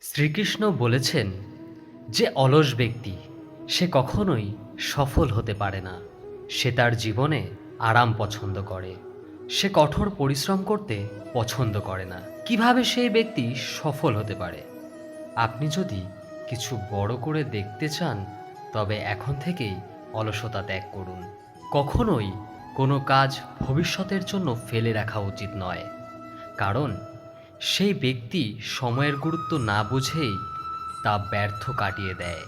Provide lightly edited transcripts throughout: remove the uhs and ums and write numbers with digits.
শ্রীকৃষ্ণ বলেছেন যে অলস ব্যক্তি সে কখনোই সফল হতে পারে না। সে তার জীবনে আরাম পছন্দ করে, সে কঠোর পরিশ্রম করতে পছন্দ করে না। কিভাবে সেই ব্যক্তি সফল হতে পারে? আপনি যদি কিছু বড় করে দেখতে চান, তবে এখন থেকেই অলসতা ত্যাগ করুন। কখনোই কোনো কাজ ভবিষ্যতের জন্য ফেলে রাখা উচিত নয়, কারণ সেই ব্যক্তি সময়ের গুরুত্ব না বুঝেই তা ব্যর্থ কাটিয়ে দেয়।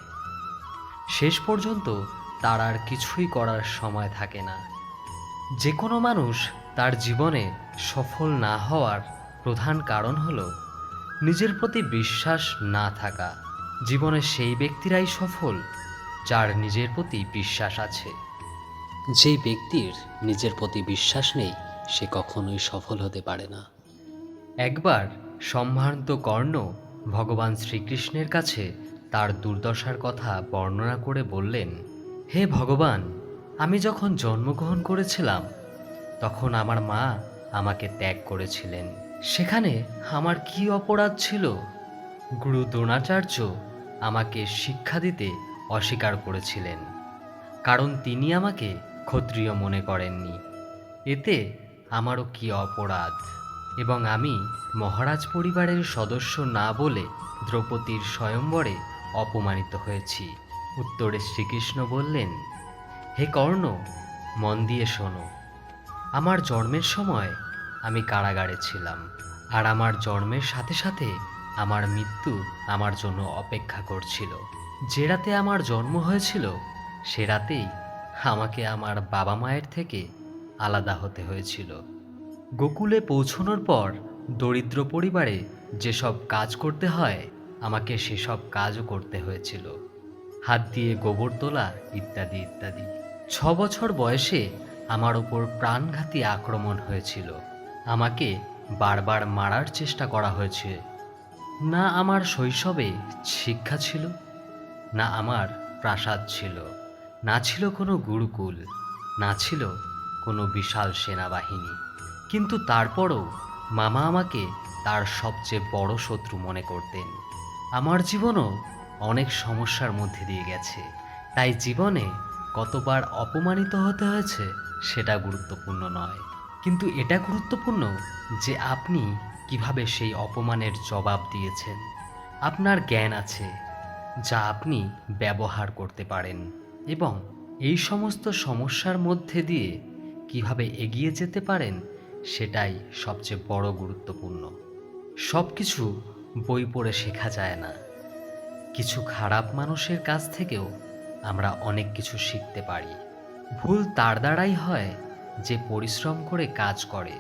শেষ পর্যন্ত তার আর কিছুই করার সময় থাকে না। যে কোনো মানুষ তার জীবনে সফল না হওয়ার প্রধান কারণ হলো নিজের প্রতি বিশ্বাস না থাকা। জীবনে সেই ব্যক্তিরাই সফল যার নিজের প্রতি বিশ্বাস আছে। যেই ব্যক্তির নিজের প্রতি বিশ্বাস নেই, সে কখনোই সফল হতে পারে না। একবার সম্ভ্রান্ত কর্ণ ভগবান শ্রীকৃষ্ণের কাছে তার দুর্দশার কথা বর্ণনা করে বললেন, হে ভগবান, আমি যখন জন্মগ্রহণ করেছিলাম তখন আমার মা আমাকে ত্যাগ করেছিলেন। সেখানে আমার কি অপরাধ ছিল? গুরু দ্রোণাচার্য আমাকে শিক্ষা দিতে অস্বীকার করেছিলেন, কারণ তিনি আমাকে ক্ষত্রিয় মনে করেননি। এতে আমারও কি অপরাধ? এবং আমি মহারাজ পরিবারের সদস্য না বলে দ্রৌপদীর স্বয়ম্বরে অপমানিত হয়েছি। উত্তরে শ্রীকৃষ্ণ বললেন, হে কর্ণ, মন দিয়ে শোনো। আমার জন্মের সময় আমি কারাগারে ছিলাম, আর আমার জন্মের সাথে সাথে আমার মৃত্যু আমার জন্য অপেক্ষা করছিল। যে রাতে আমার জন্ম হয়েছিল সে রাতেই আমাকে আমার বাবা মায়ের থেকে আলাদা হতে হয়েছিল। গোকুলে পৌঁছানোর পর দরিদ্র পরিবারে যেসব কাজ করতে হয়, আমাকে সেসব কাজও করতে হয়েছিল। হাত দিয়ে গোবর তোলা, ইত্যাদি ইত্যাদি। 6 বছর বয়সে আমার ওপর প্রাণঘাতী আক্রমণ হয়েছিল। আমাকে বারবার মারার চেষ্টা করা হয়েছে। না আমার শৈশবে শিক্ষা ছিল, না আমার প্রাসাদ ছিল, না ছিল কোনো গুরুকুল, না ছিল কোনো বিশাল সেনাবাহিনী। কিন্তু তারপরও মামা আমাকে তার সবচেয়ে বড় শত্রু মনে করতেন। আমার জীবনও অনেক সমস্যার মধ্যে দিয়ে গেছে, তাই জীবনে কতবার অপমানিত হতে হয়েছে সেটা গুরুত্বপূর্ণ নয়, কিন্তু এটা গুরুত্বপূর্ণ যে আপনি কিভাবে সেই অপমানের জবাব দিয়েছেন। আপনার জ্ঞান আছে যা আপনি ব্যবহার করতে পারেন, এবং এই সমস্ত সমস্যার মধ্যে দিয়ে কিভাবে এগিয়ে যেতে পারেন সেটাই সবচেয়ে বড় গুরুত্বপূর্ণ। সব কিছু বই পড়ে শেখা যায় না। কিছু খারাপ মানুষের কাছ থেকেও আমরা অনেক কিছু শিখতে পারি। ভুল তার দ্বারাই হয় যে পরিশ্রম করে কাজ করে।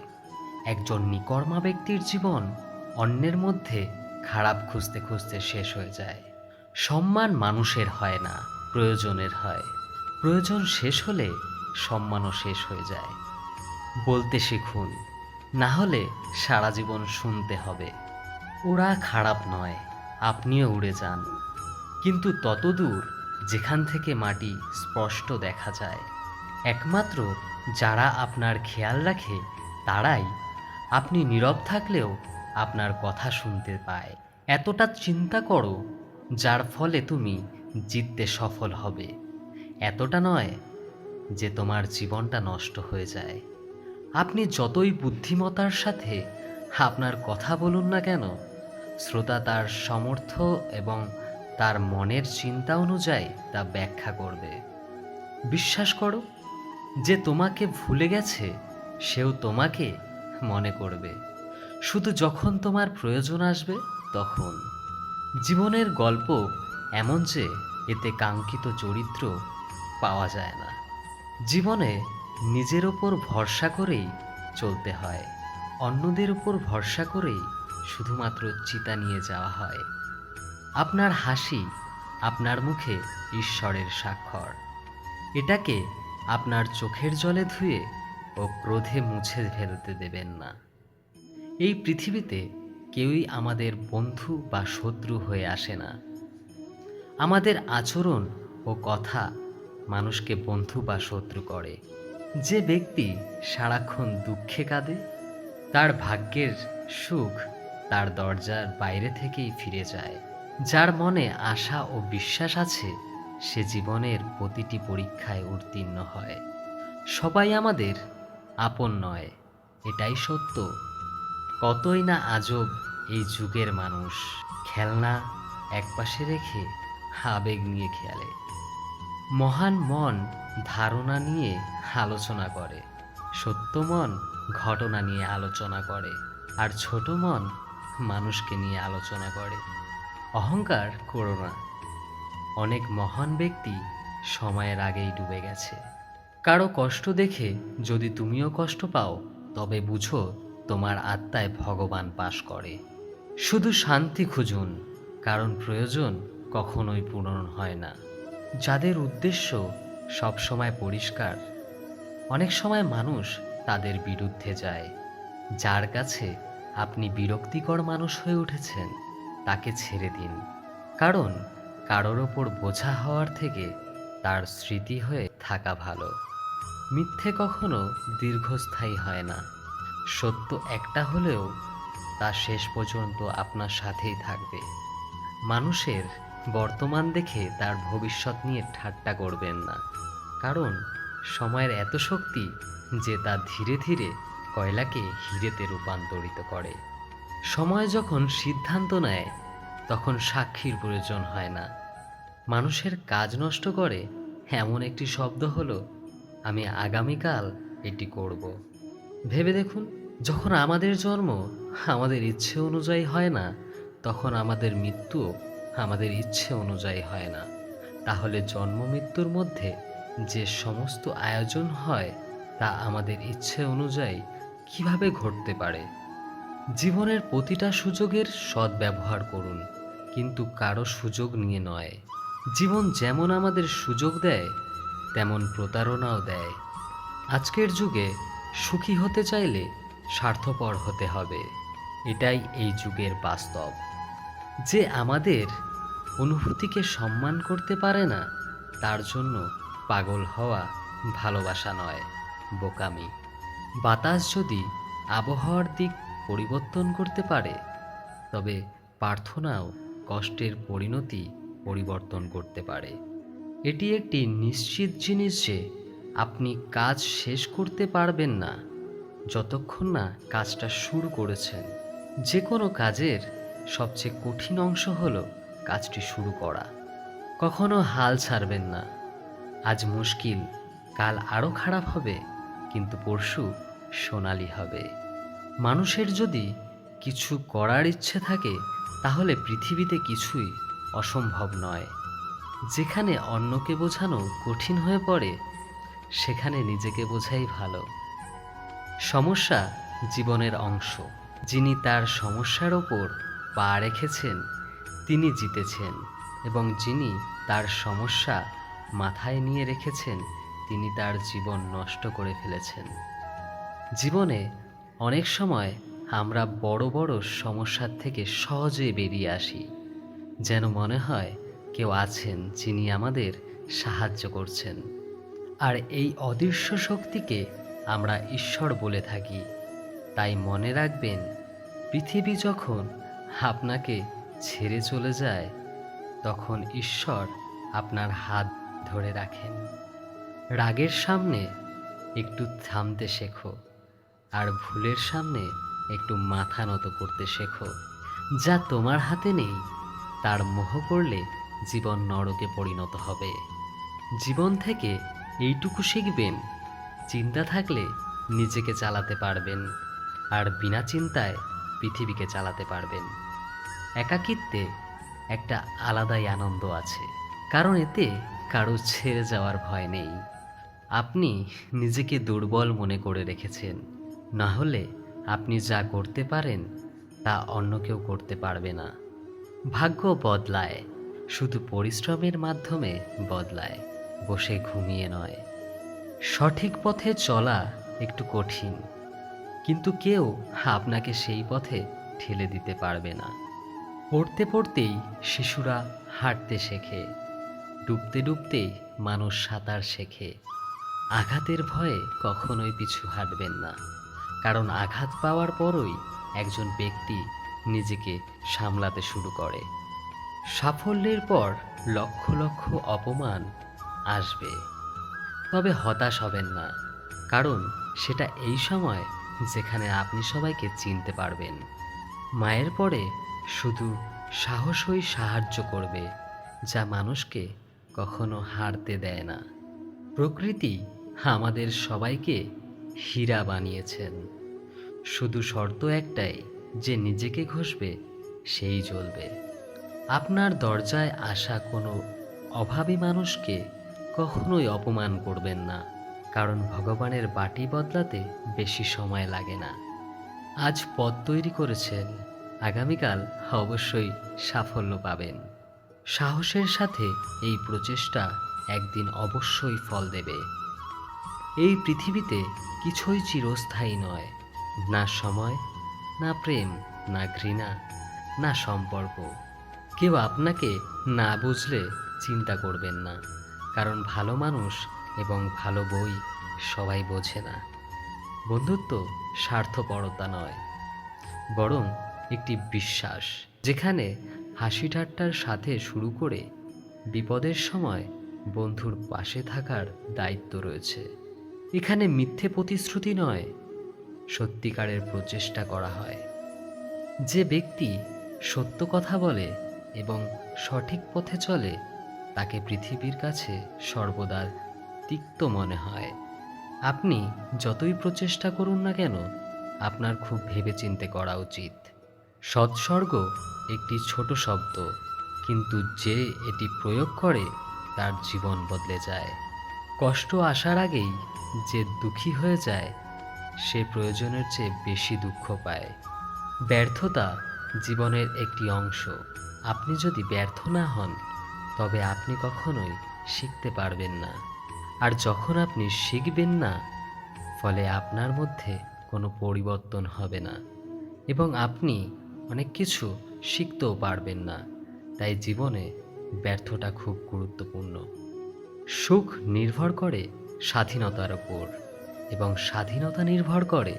একজন নিকর্মা ব্যক্তির জীবন অন্যের মধ্যে খারাপ খুঁজতে খুঁজতে শেষ হয়ে যায়। সম্মান মানুষের হয় না, প্রয়োজনের হয়। প্রয়োজন শেষ হলে সম্মানও শেষ হয়ে যায়। বলতে শিখুন, না হলে সারা জীবন শুনতে হবে, ওরা খারাপ নয়, আপনিও উড়ে যান, কিন্তু ততদূর যেখান থেকে মাটি স্পষ্ট দেখা যায়। একমাত্র যারা আপনার খেয়াল রাখে তারাই আপনি নীরব থাকলেও আপনার কথা শুনতে পায়। এতটা চিন্তা করো যার ফলে তুমি জিততে সফল হবে, এতটা নয় যে তোমার জীবনটা নষ্ট হয়ে যায়। আপনি যতই বুদ্ধিমত্তার সাথে আপনার কথা বলুন না কেন, শ্রোতা তার সামর্থ্য এবং তার মনের চিন্তা অনুযায়ী তা ব্যাখ্যা করবে। বিশ্বাস করো, যে তোমাকে ভুলে গেছে সেও তোমাকে মনে করবে, শুধু যখন তোমার প্রয়োজন আসবে তখন। জীবনের গল্প এমন যে এতে কাঙ্ক্ষিত চরিত্র পাওয়া যায় না। জীবনে নিজের ওপর ভরসা করেই চলতে হয়, অন্যদের উপর ভরসা করেই শুধুমাত্র চিতা নিয়ে যাওয়া হয়। আপনার হাসি আপনার মুখে ঈশ্বরের স্বাক্ষর, এটাকে আপনার চোখের জলে ধুয়ে ও ক্রোধে মুছে ফেলতে দেবেন না। এই পৃথিবীতে কেউই আমাদের বন্ধু বা শত্রু হয়ে আসে না। আমাদের আচরণ ও কথা মানুষকে বন্ধু বা শত্রু করে। যে ব্যক্তি সারাক্ষণ দুঃখে কাঁদে, তার ভাগ্যের সুখ তার দরজার বাইরে থেকেই ফিরে যায়। যার মনে আশা ও বিশ্বাস আছে সে জীবনের প্রতিটি পরীক্ষায় উত্তীর্ণ হয়। সবাই আমাদের আপন নয়, এটাই সত্য। কতই না আজব এই যুগের মানুষ, খেলনা একপাশে রেখে আবেগ নিয়ে খেলে। মহান মন ধারণা নিয়ে আলোচনা করে, সত্য মন ঘটনা নিয়ে আলোচনা করে, আর ছোট মন মানুষকে নিয়ে আলোচনা করে। অহংকার করো না, অনেক মহান ব্যক্তি সময়ের আগেই ডুবে গেছে। কারো কষ্ট দেখে যদি তুমিও কষ্ট পাও, তবে বুঝো তোমার আত্মায় ভগবান বাস করে। শুধু শান্তি খুঁজুন, কারণ প্রয়োজন কখনোই পূরণ হয় না। যাদের উদ্দেশ্য সবসময় পরিষ্কার, অনেক সময় মানুষ তাদের বিরুদ্ধে যায়। যার কাছে আপনি বিরক্তিকর মানুষ হয়ে উঠেছেন, তাকে ছেড়ে দিন। কারণ কারোর ওপর বোঝা হওয়ার থেকে তার স্মৃতি হয়ে থাকা ভালো। মিথ্যে কখনো দীর্ঘস্থায়ী হয় না। সত্য একটা হলেও তা শেষ পর্যন্ত আপনার সাথেই থাকবে। মানুষের বর্তমান দেখে তার ভবিষ্যৎ নিয়ে ঠাট্টা করবেন না, কারণ সময়ের এত শক্তি যে তা ধীরে ধীরে কয়লাকে হিরেতে রূপান্তরিত করে। সময় যখন সিদ্ধান্ত নেয়, তখন সাক্ষীর প্রয়োজন হয় না। মানুষের কাজ নষ্ট করে এমন একটি শব্দ হলো, আমি আগামীকাল এটি করব। ভেবে দেখুন, যখন আমাদের জন্ম আমাদের ইচ্ছে অনুযায়ী হয় না, তখন আমাদের মৃত্যুও আমাদের ইচ্ছে অনুযায়ী হয় না। তাহলে জন্ম মৃত্যুর মধ্যে যে সমস্ত আয়োজন হয়, তা আমাদের ইচ্ছে অনুযায়ী কিভাবে ঘটতে পারে? জীবনের প্রতিটা সুযোগের সদ্ব্যবহার করুন, কিন্তু কারো সুযোগ নিয়ে নয়। জীবন যেমন আমাদের সুযোগ দেয়, তেমন প্রতারণাও দেয়। আজকের যুগে সুখী হতে চাইলে স্বার্থপর হতে হবে, এটাই এই যুগের বাস্তব। যে আমাদের অনুভূতিকে সম্মান করতে পারে না, তার জন্য পাগল হওয়া ভালোবাসা নয়, বোকামি। বাতাস যদি আবহাওয়ার দিক পরিবর্তন করতে পারে, তবে প্রার্থনাও কষ্টের পরিণতি পরিবর্তন করতে পারে। এটি একটি নিশ্চিত জিনিস যে আপনি কাজ শেষ করতে পারবেন না যতক্ষণ না কাজটা শুরু করেছেন। যে কোনো কাজের সবচেয়ে কঠিন অংশ হলো কাজটি শুরু করা। কখনো হাল ছাড়বেন না। আজ মুশকিল, কাল আরও খারাপ হবে, কিন্তু পরশু সোনালি হবে। মানুষের যদি কিছু করার ইচ্ছে থাকে, তাহলে পৃথিবীতে কিছুই অসম্ভব নয়। যেখানে অন্যকে বোঝানো কঠিন হয়ে পড়ে, সেখানে নিজেকে বোঝাই ভালো। সমস্যা জীবনের অংশ। যিনি তার সমস্যার ওপর পা রেখেছেন, তিনি জিতেছেন, এবং যিনি তার সমস্যা মাথায় নিয়ে রেখেছেন, তিনি তার জীবন নষ্ট করে ফেলেছেন। জীবনে অনেক সময় আমরা বড় বড় সমস্যার থেকে সহজেই বেরিয়ে আসি, যেন মনে হয় কেউ আছেন যিনি আমাদের সাহায্য করছেন। আর এই অদৃশ্য শক্তিকে আমরা ঈশ্বর বলে থাকি। তাই মনে রাখবেন, পৃথিবী যখন আপনাকে ছেড়ে চলে যায়, তখন ঈশ্বর আপনার হাত ধরে রাখেন। রাগের সামনে একটু থামতে শেখো, আর ভুলের সামনে একটু মাথা নত করতে শেখো। যা তোমার হাতে নেই, তার মোহ করলে জীবন নরকে পরিণত হবে। জীবন থেকে এইটুকু শিখবেন, চিন্তা থাকলে নিজেকে চালাতে পারবেন, আর বিনা চিন্তায় পৃথিবীকে চালাতে পারবেন। একাকিত্বে একটা আলাদাই আনন্দ আছে, কারণ এতে কারো ছেড়ে যাওয়ার ভয় নেই। আপনি নিজেকে দুর্বল মনে করে রেখেছেন, না হলে আপনি যা করতে পারেন তা অন্য কেউ করতে পারবে না। ভাগ্য বদলায়, শুধু পরিশ্রমের মাধ্যমে বদলায়, বসে ঘুমিয়ে নয়। সঠিক পথে চলা একটু কঠিন, কিন্তু কেউ আপনাকে সেই পথে ঠেলে দিতে পারবে না। পড়তে পড়তেই শিশুরা হাঁটতে শেখে, ডুবতে ডুবতেই মানুষ সাঁতার শেখে। আঘাতের ভয়ে কখনোই পিছু হাঁটবেন না, কারণ আঘাত পাওয়ার পরই একজন ব্যক্তি নিজেকে সামলাতে শুরু করে। সাফল্যের পর লক্ষ লক্ষ অপমান আসবে, তবে হতাশ হবেন না, কারণ সেটা এই সময় যেখানে আপনি সবাইকে চিনতে পারবেন। মায়ের পরে শুধু সাহসই সাহায্য করবে, যা মানুষকে কখনো হারতে দেয় না। প্রকৃতি আমাদের সবাইকে হীরা বানিয়েছেন, শুধু শর্ত একটাই, যে নিজেকে ঘষবে সেই জ্বলবে। আপনার দরজায় আসা কোনো অভাবী মানুষকে কখনোই অপমান করবেন না, কারণ ভগবানের বাটি বদলাতে বেশি সময় লাগে না। আজ পথ তৈরি করেছেন, আগামীকাল অবশ্যই সাফল্য পাবেন। সাহসের সাথে এই প্রচেষ্টা একদিন অবশ্যই ফল দেবে। এই পৃথিবীতে কিছুই চিরস্থায়ী নয়, না সময়, না প্রেম, না ঘৃণা, না সম্পর্ক। কেউ আপনাকে না বুঝলে চিন্তা করবেন না, কারণ ভালো মানুষ এবং ভালো বই সবাই বোঝে না। বন্ধুত্ব স্বার্থপরতা নয়, বরং একটি বিশ্বাস, যেখানে হাসি ঠাট্টার সাথে শুরু করে বিপদের সময় বন্ধুর পাশে থাকার দায়িত্ব রয়েছে। এখানে মিথ্যে প্রতিশ্রুতি নয়, সত্যিকারের প্রচেষ্টা করা হয়। যে ব্যক্তি সত্য কথা বলে এবং সঠিক পথে চলে, তাকে পৃথিবীর কাছে সর্বদা তিক্ত মনে হয়। আপনি যতই প্রচেষ্টা করুন না কেন, আপনার খুব ভেবেচিন্তে করা উচিত। সৎসর্গ একটি ছোট শব্দ, কিন্তু যে এটি প্রয়োগ করে তার জীবন বদলে যায়। কষ্ট আসার আগেই যে দুঃখী হয়ে যায়, সে প্রয়োজনের চেয়ে বেশি দুঃখ পায়। ব্যর্থতা জীবনের একটি অংশ। আপনি যদি ব্যর্থ না হন, তবে আপনি কখনোই শিখতে পারবেন না। আর যখন আপনি শিখবেন না, ফলে আপনার মধ্যে কোনো পরিবর্তন হবে না এবং আপনি অনেক কিছু শিখতেও পারবেন না। তাই জীবনে ব্যর্থতা খুব গুরুত্বপূর্ণ। সুখ নির্ভর করে স্বাধীনতার উপর, এবং স্বাধীনতা নির্ভর করে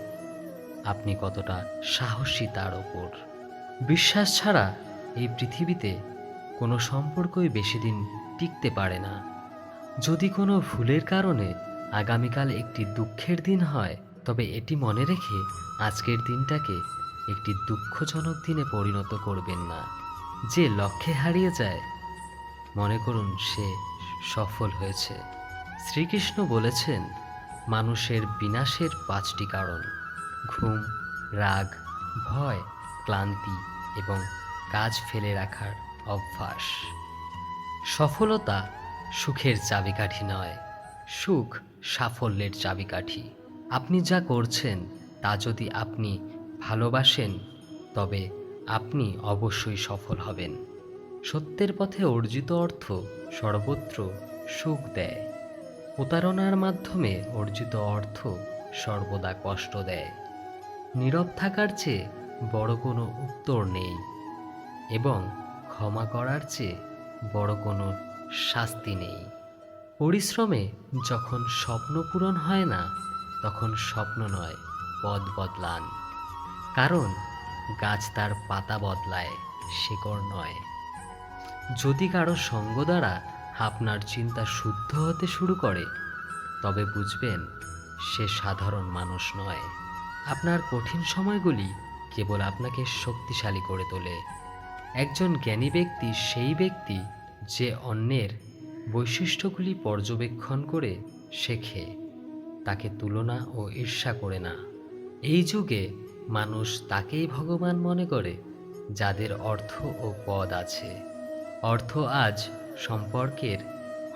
আপনি কতটা সাহসী তার ওপর। বিশ্বাস ছাড়া এই পৃথিবীতে কোনো সম্পর্কই বেশি দিন টিকতে পারে না। যদি কোনো ভুলের কারণে আগামীকাল একটি দুঃখের দিন হয়, তবে এটি মনে রেখে আজকের দিনটাকে একটি দুঃখজনক দিনে পরিণত করবেন না। যে লক্ষ্যে হারিয়ে যায়, মনে করুন সে সফল হয়েছে। শ্রীকৃষ্ণ বলেছেন, মানুষের বিনাশের 5টি কারণ: ঘুম, রাগ, ভয়, ক্লান্তি এবং কাজ ফেলে রাখার অভ্যাস। সফলতা সুখের চাবিকাঠি নয়, সুখ সাফল্যের চাবিকাঠি। আপনি যা করছেন তা যদি আপনি ভালোবাসেন, তবে আপনি অবশ্যই সফল হবেন। সত্যের পথে অর্জিত অর্থ সর্বত্র সুখ দেয়। প্রতারণার মাধ্যমে অর্জিত অর্থ সর্বদা কষ্ট দেয়। নীরব থাকার চেয়ে বড় কোনো উত্তর নেই, এবং ক্ষমা করার চেয়ে বড় কোনো শাস্তি নেই। পরিশ্রমে যখন স্বপ্ন পূরণ হয় না, তখন স্বপ্ন নয়, পথ বদলান। কারণ গাছ তার পাতা বদলায়, শিকড় নয়। যদি কারো সঙ্গ দ্বারা আপনার চিন্তা শুদ্ধ হতে শুরু করে, তবে বুঝবেন সে সাধারণ মানুষ নয়। আপনার কঠিন সময়গুলি কেবল আপনাকে শক্তিশালী করে তোলে। একজন জ্ঞানী ব্যক্তি সেই ব্যক্তি যে অন্যের বৈশিষ্ট্যগুলি পর্যবেক্ষণ করে শেখে, তাকে তুলনা ও ঈর্ষা করে না। এই যুগে মানুষ তাকেই ভগবান মনে করে যাদের অর্থ ও পদ আছে। অর্থ আজ সম্পর্কের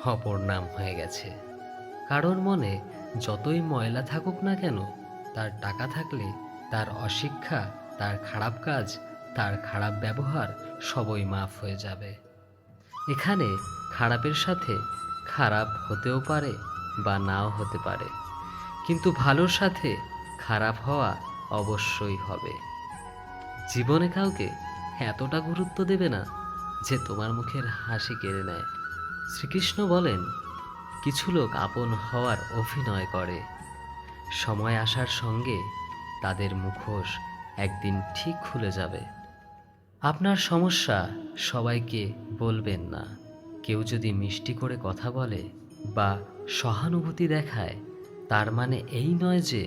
অপর নাম হয়ে গেছে। কারোর মনে যতই ময়লা থাকুক না কেন, তার টাকা থাকলে তার অশিক্ষা, তার খারাপ কাজ, তার খারাপ ব্যবহার সবই মাফ হয়ে যাবে। এখানে খারাপের সাথে খারাপ হতেও পারে বা নাও হতে পারে, কিন্তু ভালোর সাথে খারাপ হওয়া অবশ্যই হবে। জীবনে কাউকে এতটা গুরুত্ব দেবে না যে তোমার মুখের হাসি কেড়ে নেয়। শ্রীকৃষ্ণ বলেন, কিছু লোক আপন হওয়ার অভিনয় করে, সময় আসার সঙ্গে তাদের মুখোশ একদিন ঠিক খুলে যাবে। আপনার সমস্যা সবাইকে বলবেন না। কেউ যদি মিষ্টি করে কথা বলে বা সহানুভূতি দেখায়, তার মানে এই নয় যে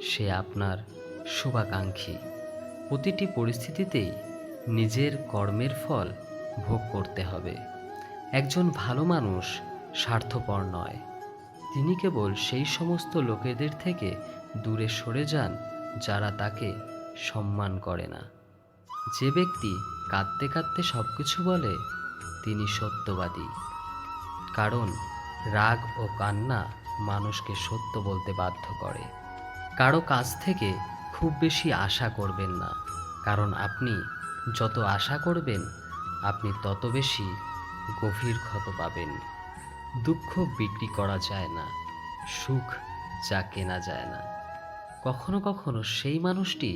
সে আপনার শুভাকাঙ্ক্ষী। প্রতিটি পরিস্থিতিতেই নিজের কর্মের ফল ভোগ করতে হবে। একজন ভালো মানুষ স্বার্থপর নয়। তিনি কেবল সেই সমস্ত লোকেদের থেকে দূরে সরে যান যারা তাকে সম্মান করে না। যে ব্যক্তি কাঁদতে কাঁদতে সব কিছু বলে, তিনি সত্যবাদী। কারণ রাগ ও কান্না মানুষকে সত্য বলতে বাধ্য করে। কারো কাছ থেকে খুব বেশি আশা করবেন না, কারণ আপনি যত আশা করবেন আপনি তত বেশি গভীর ক্ষত পাবেন। দুঃখ বিক্রি করা যায় না, সুখ যা কেনা যায় না। কখনো কখনো সেই মানুষটি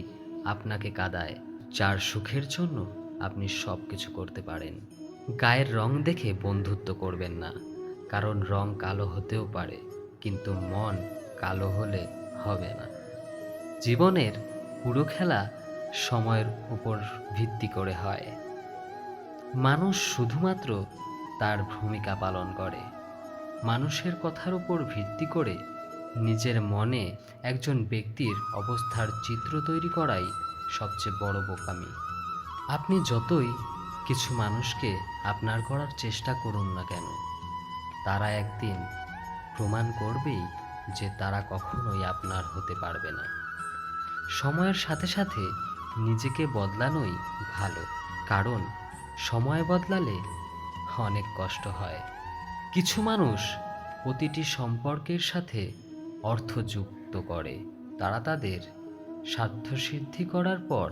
আপনাকে কাঁদায় যার সুখের জন্য আপনি সব কিছু করতে পারেন। গায়ের রং দেখে বন্ধুত্ব করবেন না, কারণ রং কালো হতেও পারে, কিন্তু মন কালো হলে হবে না। জীবনের পুরো খেলা সময়ের উপর ভিত্তি করে হয়। মানুষ শুধুমাত্র তার ভূমিকা পালন করে। মানুষের কথার উপর ভিত্তি করে নিজের মনে একজন ব্যক্তির অবস্থার চিত্র তৈরি করাই সবচেয়ে বড় বোকামি। আপনি যতই কিছু মানুষকে আপনার করার চেষ্টা করুন না কেন, তারা একদিন প্রমাণ করবেই যে তারা কখনোই আপনার হতে পারবে না। সময়ের সাথে সাথে নিজেকে বদলানোই ভালো, কারণ সময় বদলালে অনেক কষ্ট হয়। কিছু মানুষ প্রতিটি সম্পর্কের সাথে অর্থ যুক্ত করে। তারা তাদের স্বার্থসিদ্ধি করার পর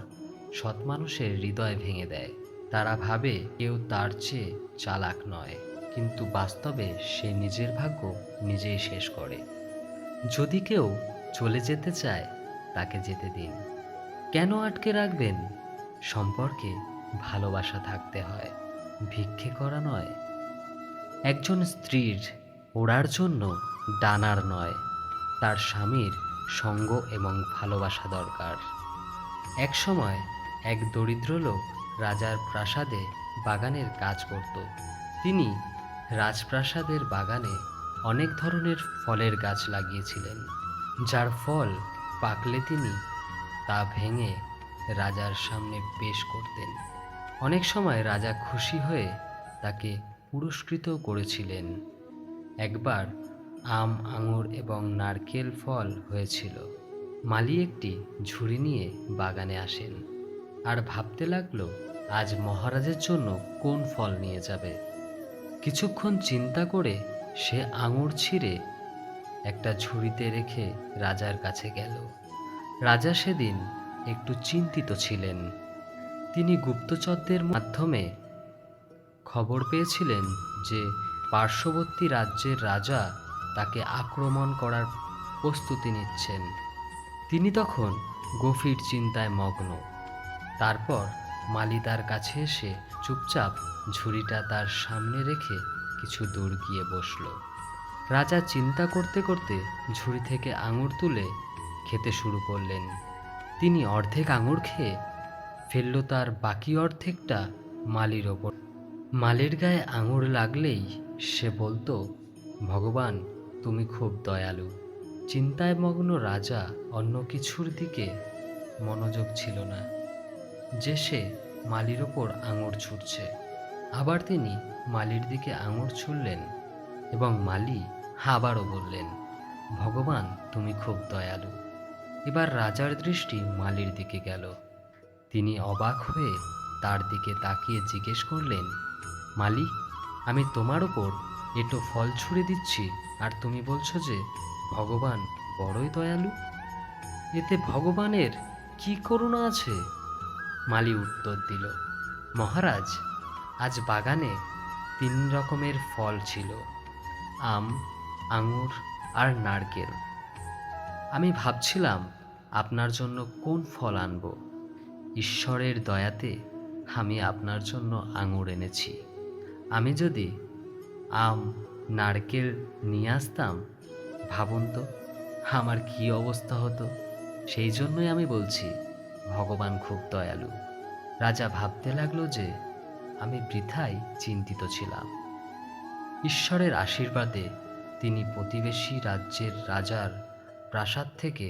সৎ মানুষের হৃদয় ভেঙে দেয়। তারা ভাবে কেউ তার চেয়ে চালাক নয়, কিন্তু বাস্তবে সে নিজের ভাগ্য নিজেই শেষ করে। যদি কেউ চলে যেতে চায়, তাকে যেতে দিন। কেন আটকে রাখবেন? সম্পর্কে ভালোবাসা থাকতে হয়, ভিক্ষে করা নয়। একজন স্ত্রীর ওড়ার জন্য ডানার নয়, তার স্বামীর সঙ্গ এবং ভালোবাসা দরকার। এক সময় এক দরিদ্র লোক রাজার প্রাসাদে বাগানের কাজ করত। তিনি রাজপ্রাসাদের বাগানে অনেক ধরনের ফলের গাছ লাগিয়েছিলেন, যার ফল পাকলে তিনি তা ভেঙে রাজার সামনে পেশ করতেন। অনেক সময় রাজা খুশি হয়ে তাকে পুরস্কৃত করেছিলেন। একবার আম, আঙুর এবং নারকেল ফল হয়েছিল। মালি একটি ঝুড়ি নিয়ে বাগানে আসেন আর ভাবতে লাগলো, আজ মহারাজের জন্য কোন ফল নিয়ে যাবে। কিছুক্ষণ চিন্তা করে সে আঙুর ছিঁড়ে একটা ঝুড়িতে রেখে রাজার কাছে গেল। রাজা সেদিন একটু চিন্তিত ছিলেন। তিনি গুপ্তচরদের মাধ্যমে খবর পেয়েছিলেন যে পার্শ্ববর্তী রাজ্যের রাজা তাকে আক্রমণ করার প্রস্তুতি নিচ্ছেন। তিনি তখন গভীর চিন্তায় মগ্ন। তারপর মালি তার কাছে এসে চুপচাপ ঝুড়িটা তার সামনে রেখে কিছু দূর গিয়ে বসল। রাজা চিন্তা করতে করতে ঝুড়ি থেকে আঙুর তুলে খেতে শুরু করলেন। তিনি অর্ধেক আঙুর খেয়ে ফেলল, তার বাকি অর্ধেকটা মালির ওপর। মালির গায়ে আঙুর লাগলেই সে বলতো, ভগবান তুমি খুব দয়ালু। চিন্তায় মগ্ন রাজা অন্য কিছুর দিকে মনোযোগ ছিল না যে সে মালির ওপর আঙুর ছুঁড়ছে। আবার তিনি মালির দিকে আঙুর ছুঁড়লেন এবং মালি আবারও বললেন, ভগবান তুমি খুব দয়ালু। এবার রাজার দৃষ্টি মালির দিকে গেল। তিনি অবাক হয়ে তার দিকে তাকিয়ে জিজ্ঞেস করলেন, মালি, আমি তোমার ওপর এটো ফল ছুঁড়ে দিচ্ছি আর তুমি বলছো যে ভগবান বড়ই দয়ালু। এতে ভগবানের কি করুণা আছে? মালি উত্তর দিল, মহারাজ, আজ বাগানে 3 রকমের ফল ছিল, আম, আঙুর আর নারকেল। আমি ভাবছিলাম আপনার জন্য কোন ফল আনব। ঈশ্বরের দয়াতে আমি আপনার জন্য আঙুর এনেছি। আমি যদি আম, নারকেল নিয়ে আসতাম, ভাবুন তো আমার কি অবস্থা হতো। সেই জন্যই আমি বলছি ভগবান খুব দয়ালু। রাজা ভাবতে লাগলো যে আমি বৃথাই চিন্তিত ছিলাম। ঈশ্বরের আশীর্বাদে তিনি প্রতিবেশী রাজ্যের রাজার প্রাসাদ থেকে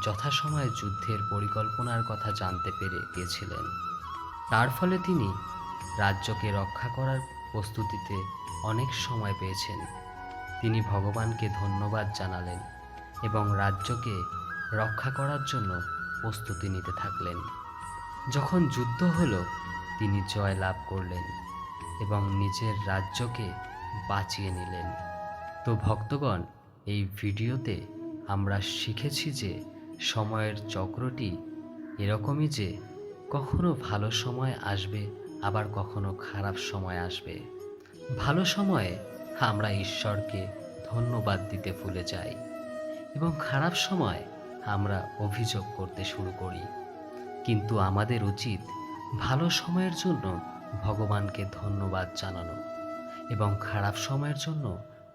যথাসময়ে যুদ্ধের পরিকল্পনার কথা জানতে পেরে গিয়েছিলেন। তার ফলে তিনি রাজ্যকে রক্ষা করার প্রস্তুতিতে অনেক সময় পেয়েছেন। তিনি ভগবানকে ধন্যবাদ জানালেন এবং রাজ্যকে রক্ষা করার জন্য প্রস্তুতি নিতে থাকলেন। যখন যুদ্ধ হলো, তিনি জয় লাভ করলেন এবং নিজের রাজ্যকে বাঁচিয়ে নিলেন। তো ভক্তগণ, এই ভিডিওতে আমরা শিখেছি যে সময়ের চক্রটি এরকমই যে কখনো ভালো সময় আসবে, আবার কখনো খারাপ সময় আসবে। ভালো সময়ে আমরা ঈশ্বরকে ধন্যবাদ দিতে ভুলে যাই এবং খারাপ সময় আমরা অভিযোগ করতে শুরু করি। কিন্তু আমাদের উচিত ভালো সময়ের জন্য ভগবানকে ধন্যবাদ জানানো এবং খারাপ সময়ের জন্য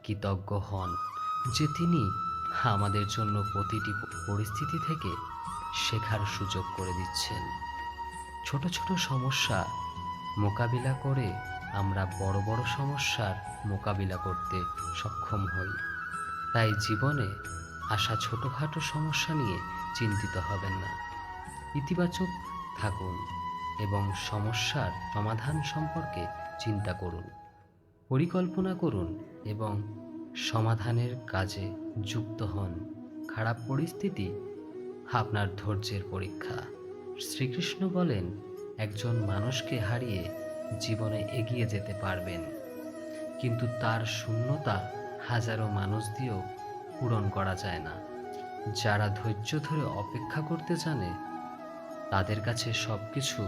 কৃতজ্ঞ হন যে তিনি আমাদের জন্য প্রতিটি পরিস্থিতি থেকে শেখার সুযোগ করে দিচ্ছেন। ছোট ছোট সমস্যা মোকাবিলা করে আমরা বড় বড় সমস্যার মোকাবিলা করতে সক্ষম হই। তাই জীবনে আসা ছোটোখাটো সমস্যা নিয়ে চিন্তিত হবেন না, ইতিবাচক থাকুন এবং সমস্যার সমাধান সম্পর্কে চিন্তা করুন, পরিকল্পনা করুন এবং সমাধানের কাজে যুক্ত হন। খারাপ পরিস্থিতি আপনার ধৈর্যের পরীক্ষা। শ্রীকৃষ্ণ বলেন, একজন মানুষকে হারিয়ে জীবনে এগিয়ে যেতে পারবেন, কিন্তু তার শূন্যতা হাজারো মানুষ দিয়েও পূরণ করা যায় না। যারা ধৈর্য ধরে অপেক্ষা করতে জানে তাদের কাছে সব কিছু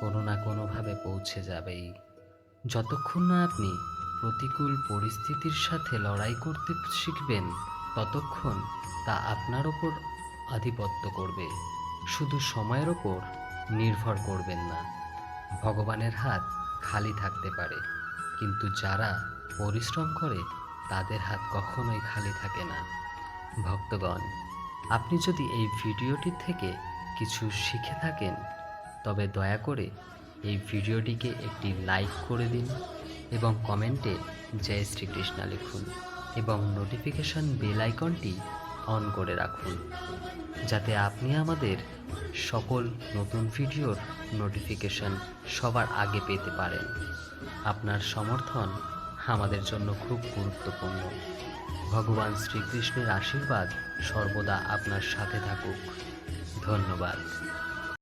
কোনো না কোনোভাবে পৌঁছে যাবেই। যতক্ষণ না আপনি প্রতিকূল পরিস্থিতির সাথে লড়াই করতে শিখবেন, ততক্ষণ তা আপনার ওপর আধিপত্য করবে। শুধু সময়ের ওপর নির্ভর করবেন না। ভগবানের হাত খালি থাকতে পারে, কিন্তু যারা পরিশ্রম করে তাদের হাত কখনোই খালি থাকে না। ভক্তগণ, আপনি যদি এই ভিডিওটি থেকে কিছু শিখে থাকেন, তবে দয়া করে এই ভিডিওটিকে একটি লাইক করে দিন এবং কমেন্টে জয় শ্রীকৃষ্ণ লিখুন এবং নোটিফিকেশন বেল আইকনটি অন করে রাখুন, যাতে আপনি আমাদের সকল নতুন ভিডিওর নোটিফিকেশন সবার আগে পেতে পারেন। আপনার সমর্থন আমাদের জন্য খুব গুরুত্বপূর্ণ। ভগবান শ্রীকৃষ্ণের আশীর্বাদ সর্বদা আপনার সাথে থাকুক। ধন্যবাদ।